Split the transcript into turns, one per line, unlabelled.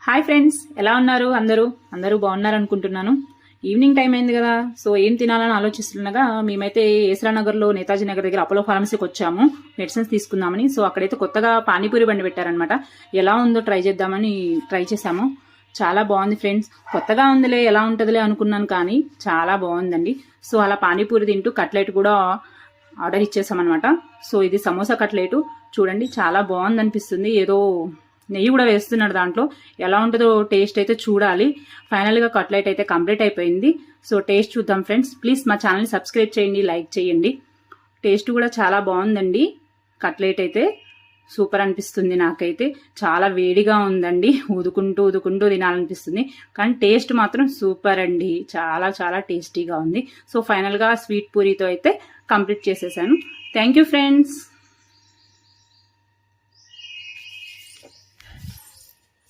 Hi friends, ఎలా ఉన్నారు? అందరూ బాగున్నారు అనుకుంటున్నాను. ఈవినింగ్ టైం అయింది కదా, సో ఏం తినాలని ఆలోచిస్తుండగా మేమైతే ఏసరా నగర్లో నేతాజీ నగర్ దగ్గర అపోలో ఫార్మసీకి వచ్చాము మెడిసిన్స్ తీసుకుందామని. సో అక్కడైతే కొత్తగా పానీపూరి బండి పెట్టారనమాట. ఎలా ఉందో ట్రై చేద్దామని ట్రై చేశాము. చాలా బాగుంది ఫ్రెండ్స్. కొత్తగా ఉందిలే, ఎలా ఉంటుందిలే అనుకున్నాను, కానీ చాలా బాగుందండి. సో అలా పానీపూరి తింటూ కట్లెట్ కూడా ఆర్డర్ ఇచ్చేసామన్నమాట. సో ఇది సమోసా కట్లెట్ చూడండి, చాలా బాగుంది అనిపిస్తుంది. ఏదో నెయ్యి కూడా వేస్తున్నాడు దాంట్లో. ఎలా ఉంటుందో టేస్ట్ అయితే చూడాలి. ఫైనల్గా కట్లెట్ అయితే కంప్లీట్ అయిపోయింది. సో టేస్ట్ చూద్దాం ఫ్రెండ్స్. ప్లీజ్ మా ఛానల్ని సబ్స్క్రైబ్ చేయండి, లైక్ చేయండి. టేస్ట్ కూడా చాలా బాగుందండి. కట్లెట్ అయితే సూపర్ అనిపిస్తుంది. నాకైతే చాలా వేడిగా ఉందండి, ఊదుకుంటూ తినాలనిపిస్తుంది. కానీ టేస్ట్ మాత్రం సూపర్ అండి, చాలా చాలా టేస్టీగా ఉంది. సో ఫైనల్గా స్వీట్ పూరితో అయితే కంప్లీట్ చేసేసాను. Thank you friends.